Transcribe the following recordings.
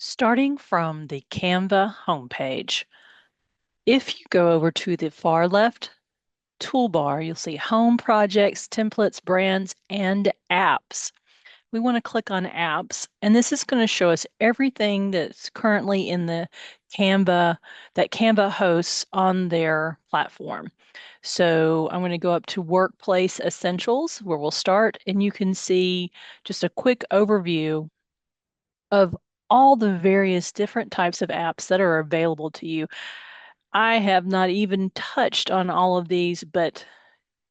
Starting from the Canva homepage, if you go over to the far left toolbar, you'll see Home Projects, Templates, Brands, and Apps. We want to click on Apps, and this is going to show us everything that's currently in the Canva, that Canva hosts on their platform. So I'm going to go up to Workplace Essentials, where we'll start, and you can see just a quick overview of all the various different types of apps that are available to you. I have not even touched on all of these, but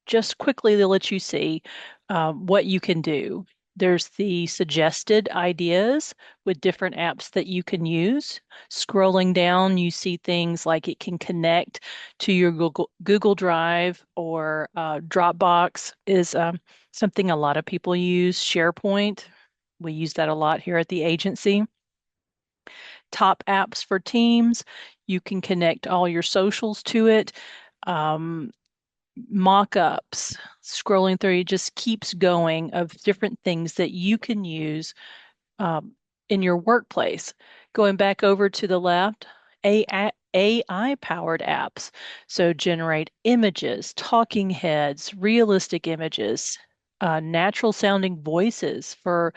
just quickly to let you see what you can do. There's the suggested ideas with different apps that you can use. Scrolling down, you see things like it can connect to your Google Drive or Dropbox is something a lot of people use. SharePoint, we use that a lot here at the agency. Top apps for Teams. You can connect all your socials to it. Um, Mock-ups, scrolling through, it just keeps going of different things that you can use in your workplace. Going back over to the left, AI-powered apps. So generate images, talking heads, realistic images, natural sounding voices for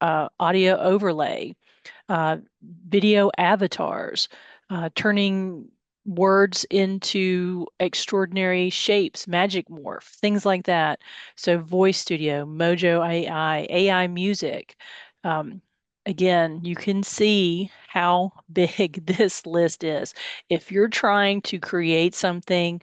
audio overlay, uh, video avatars, turning words into extraordinary shapes, magic morph, things like that. So Voice Studio, Mojo AI, AI music. Um, Again, you can see how big this list is. If you're trying to create something,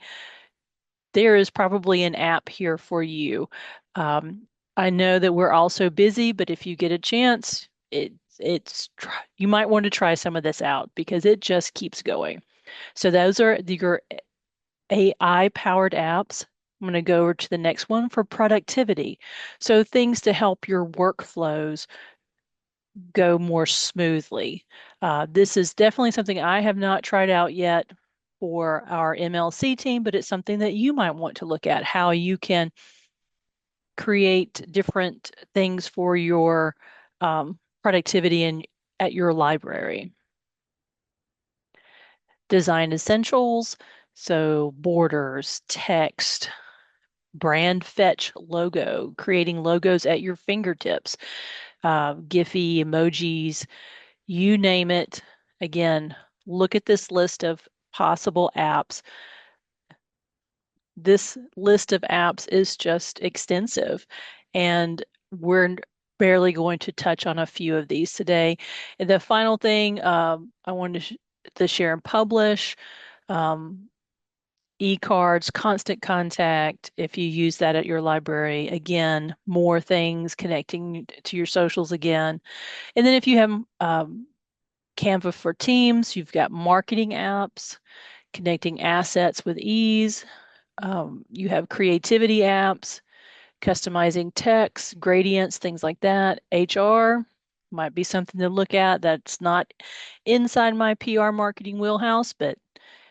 there is probably an app here for you. Um, I know that we're all so busy, but if you get a chance, you might want to try some of this out because it just keeps going. So those are your AI powered apps. I'm going to go over to the next one for productivity. So things to help your workflows go more smoothly. This is definitely something I have not tried out yet for our MLC team, but it's something that you might want to look at, how you can create different things for your productivity at your library. Design essentials, so borders, text, brand fetch logo, creating logos at your fingertips, Giphy, emojis, you name it. Again, look at this list of possible apps. This list of apps is just extensive, and we're barely going to touch on a few of these today. And the final thing I wanted to share and publish. Um, E-cards, constant contact, if you use that at your library, again, more things connecting to your socials again. And then if you have Canva for Teams, you've got marketing apps, connecting assets with ease. You have creativity apps, customizing text, gradients, things like that. HR might be something to look at. That's not inside my PR marketing wheelhouse, but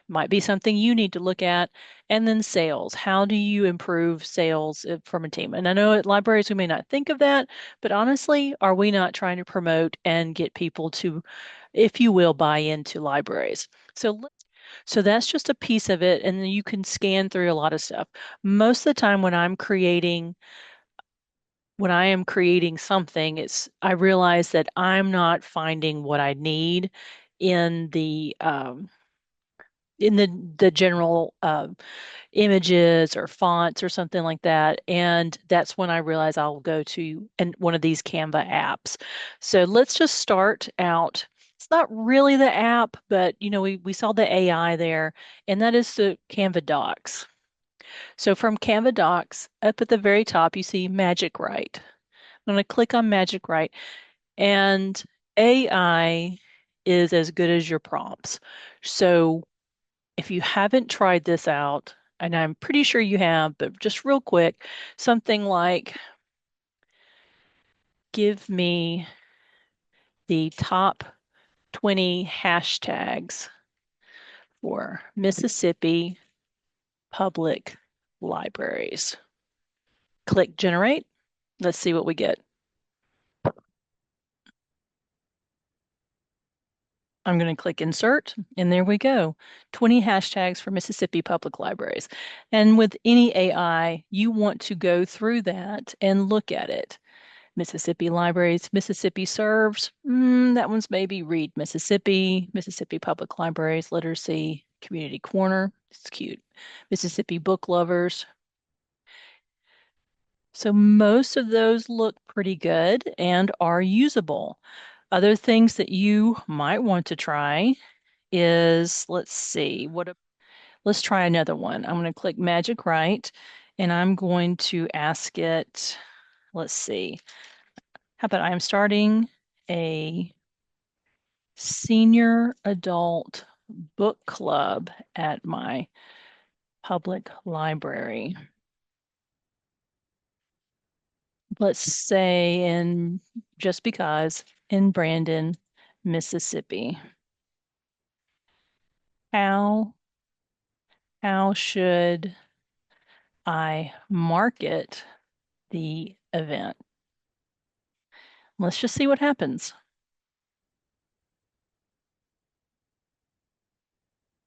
might be something you need to look at. And then sales. How do you improve sales from a team? And I know at libraries we may not think of that, but honestly, are we not trying to promote and get people to, if you will, buy into libraries? So that's just a piece of it, and then you can scan through a lot of stuff. Most of the time when I am creating something, I realize that I'm not finding what I need in the general images or fonts or something like that. And that's when I realize I'll go to one of these Canva apps. So let's just start out. It's not really the app, but we saw the AI there, and that is the Canva Docs. So from Canva Docs, up at the very top, you see Magic Write. I'm going to click on Magic Write, and AI is as good as your prompts. So if you haven't tried this out, and I'm pretty sure you have, but just real quick, something like give me the top 20 hashtags for Mississippi public libraries. Click generate. Let's see what we get. I'm going to click insert, and there we go. 20 hashtags for Mississippi Public Libraries. And with any AI, you want to go through that and look at it. Mississippi Libraries, Mississippi Serves, that one's maybe Read Mississippi, Mississippi Public Libraries, Literacy, Community Corner. It's cute. Mississippi Book Lovers. So most of those look pretty good and are usable. Other things that you might want to try is, let's see, let's try another one. I'm going to click Magic Write and I'm going to ask it, let's see, how about I'm starting a senior adult book club at my public library. Let's say in just because in Brandon, Mississippi. How how should I market the event? Let's just see what happens.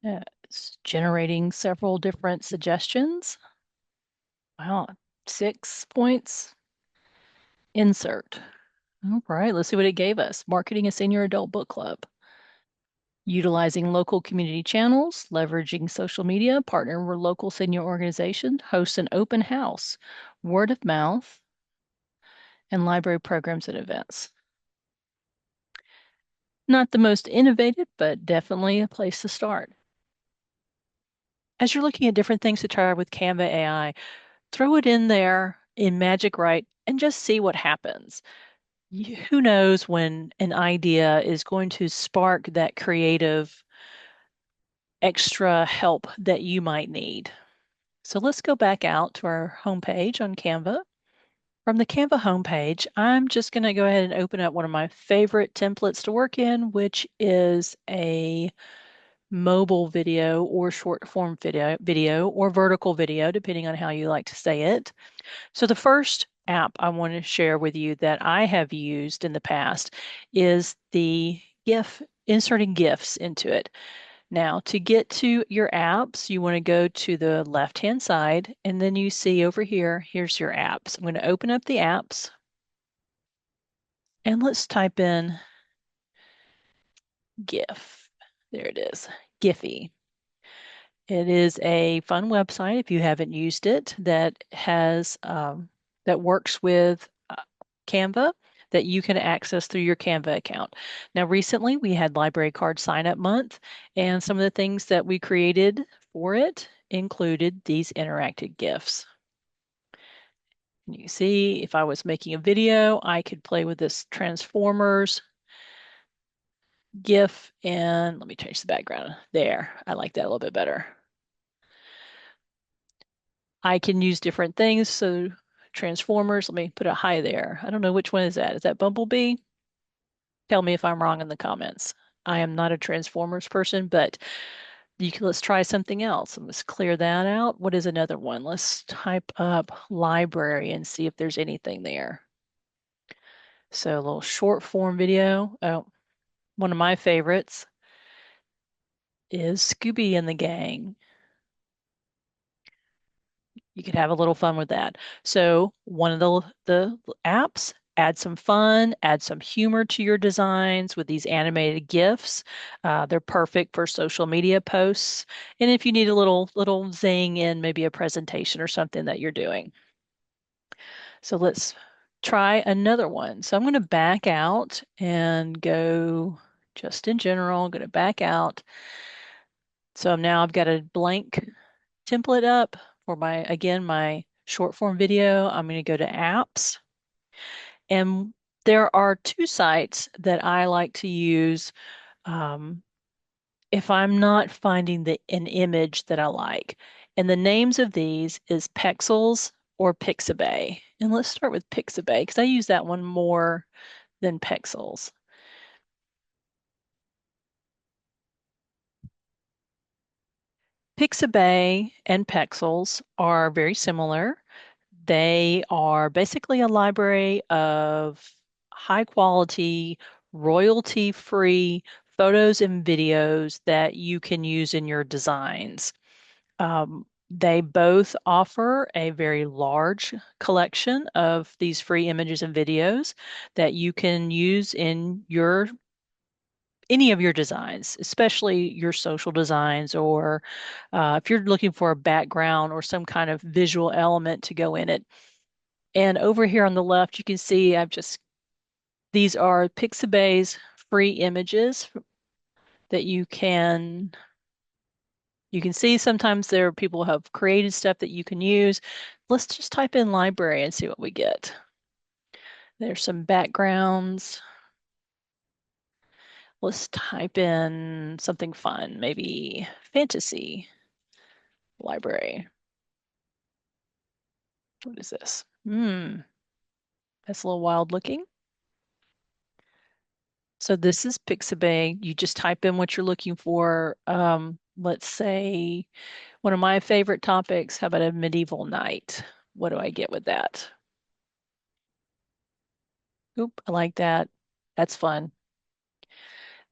It's generating several different suggestions. Wow, 6 points. Insert. All right, let's see what it gave us. Marketing a senior adult book club. Utilizing local community channels, leveraging social media, partnering with local senior organizations, host an open house, word of mouth, and library programs and events. Not the most innovative, but definitely a place to start. As you're looking at different things to try with Canva AI, throw it in there in Magic Write and just see what happens. Who knows when an idea is going to spark that creative extra help that you might need. So let's go back out to our homepage on Canva. From the Canva homepage, I'm just going to go ahead and open up one of my favorite templates to work in, which is a mobile video or short form video or vertical video, depending on how you like to say it. So the first app I want to share with you that I have used in the past is the GIF, inserting GIFs into it. Now, to get to your apps, you want to go to the left-hand side, and then you see over here, here's your apps. I'm going to open up the apps, and let's type in GIF. There it is, Giphy. It is a fun website if you haven't used it that has that works with Canva that you can access through your Canva account. Now, recently we had Library Card Sign Up Month, and some of the things that we created for it included these interactive GIFs. And you see, if I was making a video, I could play with this Transformers GIF, and let me change the background. There, I like that a little bit better. I can use different things. So Transformers, let me put a high there. I don't know which one is that. Is that Bumblebee? Tell me if I'm wrong in the comments. I am not a Transformers person, but let's try something else. Let's clear that out. What is another one? Let's type up library and see if there's anything there. So a little short form video. Oh, one of my favorites is Scooby and the Gang. You could have a little fun with that. So one of the apps, add some fun, add some humor to your designs with these animated GIFs. They're perfect for social media posts. And if you need a little zing in maybe a presentation or something that you're doing. So let's try another one. So I'm going to back out and go just in general. I'm going to back out. So now I've got a blank template up for again, my short form video. I'm going to go to apps. And there are two sites that I like to use um, if I'm not finding an image that I like. And the names of these is Pexels or Pixabay. And let's start with Pixabay because I use that one more than Pexels. Pixabay and Pexels are very similar. They are basically a library of high quality, royalty free photos and videos that you can use in your designs. They both offer a very large collection of these free images and videos that you can use in your any of your designs, especially your social designs, or if you're looking for a background or some kind of visual element to go in it. And over here on the left, you can see these are Pixabay's free images that you can see. Sometimes there are people who have created stuff that you can use. Let's just type in library and see what we get. There's some backgrounds. Let's type in something fun, maybe fantasy library. What is this? That's a little wild looking. So this is Pixabay. You just type in what you're looking for. Let's say one of my favorite topics. How about a medieval knight? What do I get with that? Oop, I like that. That's fun.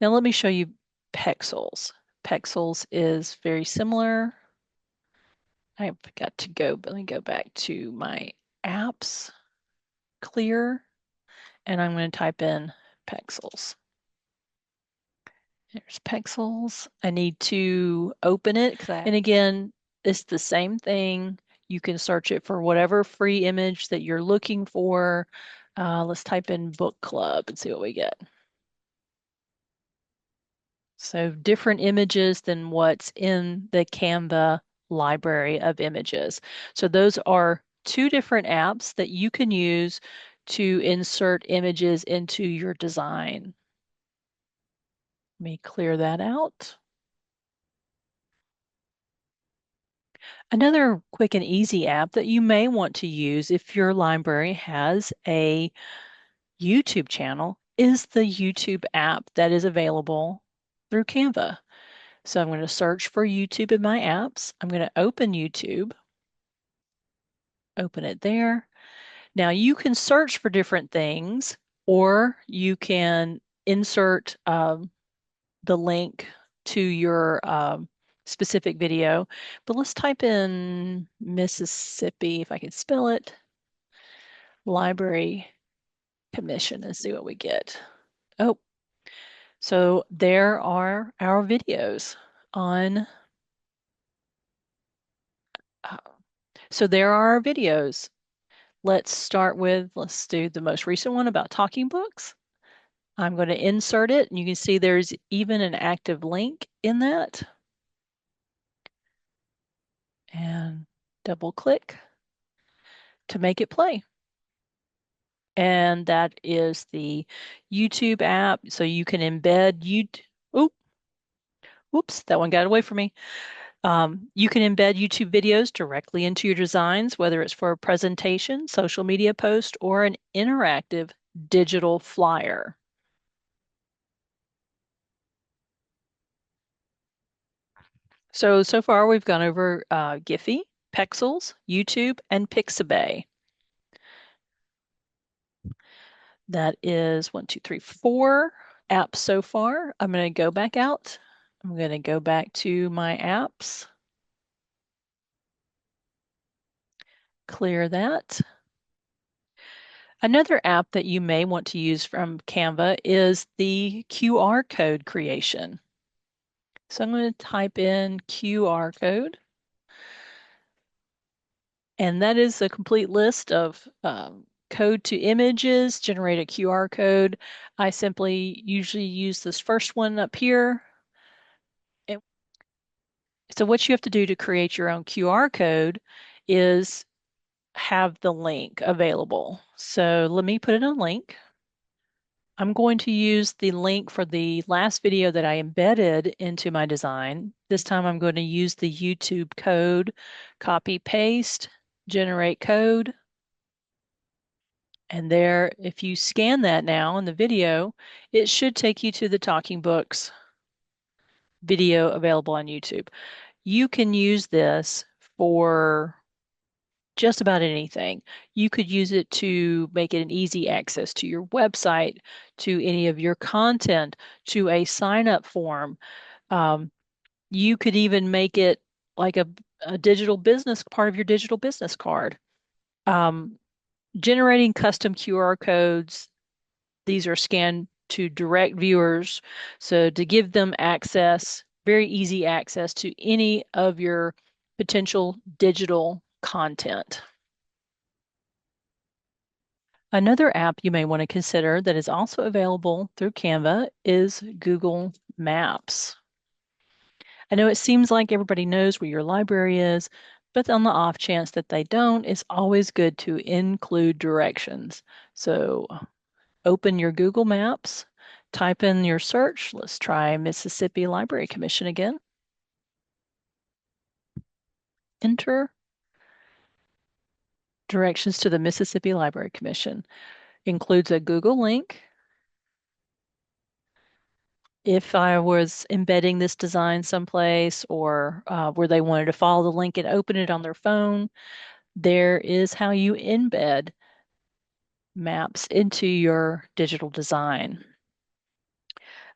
Now let me show you Pexels. Pexels is very similar. I forgot to go, but let me go back to my apps, clear, and I'm going to type in Pexels. There's Pexels. I need to open it. And again, it's the same thing. You can search it for whatever free image that you're looking for. Let's type in book club and see what we get. So different images than what's in the Canva library of images. So those are two different apps that you can use to insert images into your design. Let me clear that out. Another quick and easy app that you may want to use if your library has a YouTube channel is the YouTube app that is available through Canva. So I'm going to search for YouTube in my apps. I'm going to open YouTube, open it there. Now you can search for different things, or you can insert the link to your specific video. But let's type in Mississippi, if I can spell it, Library Commission, and see what we get. Oh, so there are our videos on. Uh, so there are our videos. Let's do the most recent one about talking books. I'm going to insert it, and you can see there's even an active link in that. And double click to make it play. And that is the YouTube app. So you can embed YouTube. Oh, whoops, that one got away from me. You can embed YouTube videos directly into your designs, whether it's for a presentation, social media post, or an interactive digital flyer. So far we've gone over Giphy, Pexels, YouTube, and Pixabay. That is 1, 2, 3, 4 apps so far. I'm going to go back out. I'm going to go back to my apps, clear that. Another app that you may want to use from Canva is the QR code creation. So I'm going to type in QR code, and that is a complete list of code to images, generate a QR code. I simply usually use this first one up here. And so what you have to do to create your own QR code is have the link available. So let me put in a link. I'm going to use the link for the last video that I embedded into my design. This time I'm going to use the YouTube code, copy, paste, generate code. And there, if you scan that now in the video, it should take you to the Talking Books video available on YouTube. You can use this for just about anything. You could use it to make it an easy access to your website, to any of your content, to a sign up form. Um, you could even make it like a digital business part of your digital business card. Um, Generating custom QR codes, these are scanned to direct viewers. So to give them access, very easy access to any of your potential digital content. Another app you may want to consider that is also available through Canva is Google Maps. I know it seems like everybody knows where your library is, but on the off chance that they don't, it's always good to include directions. So open your Google Maps, type in your search. Let's try Mississippi Library Commission again. Enter directions to the Mississippi Library Commission. Includes a Google link. If I was embedding this design someplace or where they wanted to follow the link and open it on their phone, there is how you embed maps into your digital design.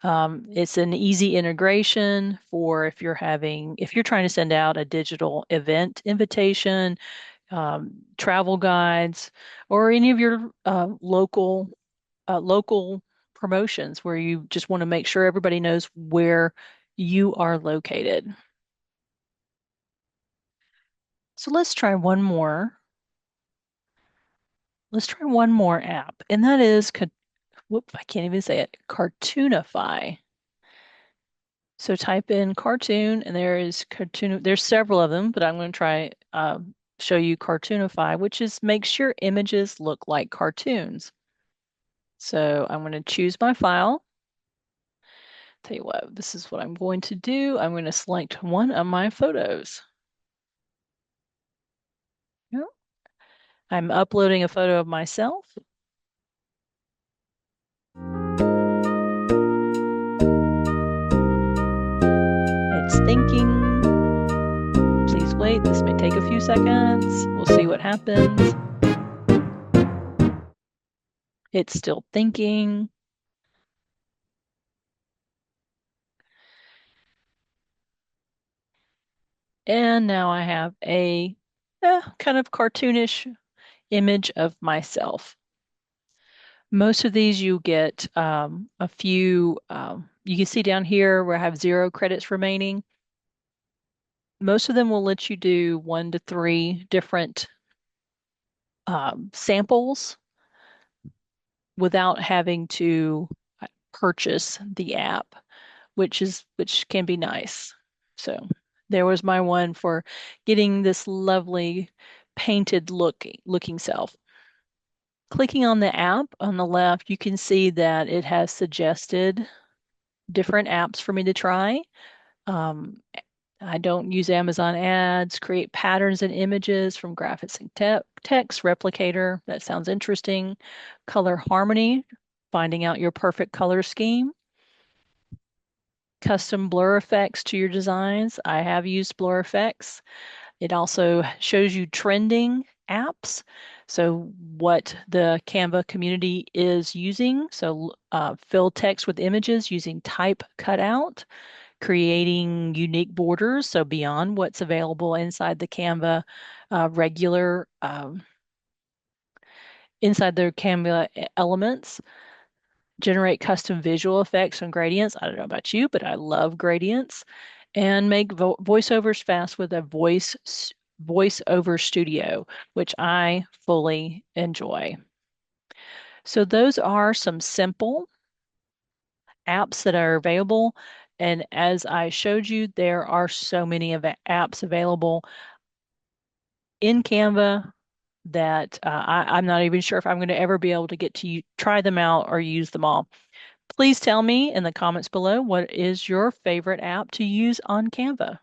It's an easy integration for if you're trying to send out a digital event invitation, travel guides, or any of your local promotions where you just want to make sure everybody knows where you are located. So let's try one more. Let's try one more app, and that is, whoop, I can't even say it, Cartoonify. So type in cartoon, and there is cartoon. There's several of them, but I'm going to try show you Cartoonify, which is makes your images look like cartoons. So I'm going to choose my file. Tell you what, this is what I'm going to do. I'm going to select one of my photos. Yep. I'm uploading a photo of myself. It's thinking. Please wait. This may take a few seconds. We'll see what happens. It's still thinking. And now I have a kind of cartoonish image of myself. Most of these you get a few, you can see down here where I have 0 credits remaining. Most of them will let you do 1 to 3 different samples without having to purchase the app, which can be nice. So there was my one for getting this lovely painted looking self. Clicking on the app on the left, you can see that it has suggested different apps for me to try. Um, I don't use Amazon ads, create patterns and images from graphics and text, replicator. That sounds interesting. Color harmony, finding out your perfect color scheme. Custom blur effects to your designs. I have used blur effects. It also shows you trending apps. So what the Canva community is using. So fill text with images using type cutout, creating unique borders. So beyond what's available inside the Canva regular, inside their Canva elements. Generate custom visual effects and gradients. I don't know about you, but I love gradients. And make voiceovers fast with a voiceover studio, which I fully enjoy. So those are some simple apps that are available. And as I showed you, there are so many of apps available in Canva that I'm not even sure if I'm going to ever be able to get to try them out or use them all. Please tell me in the comments below, what is your favorite app to use on Canva?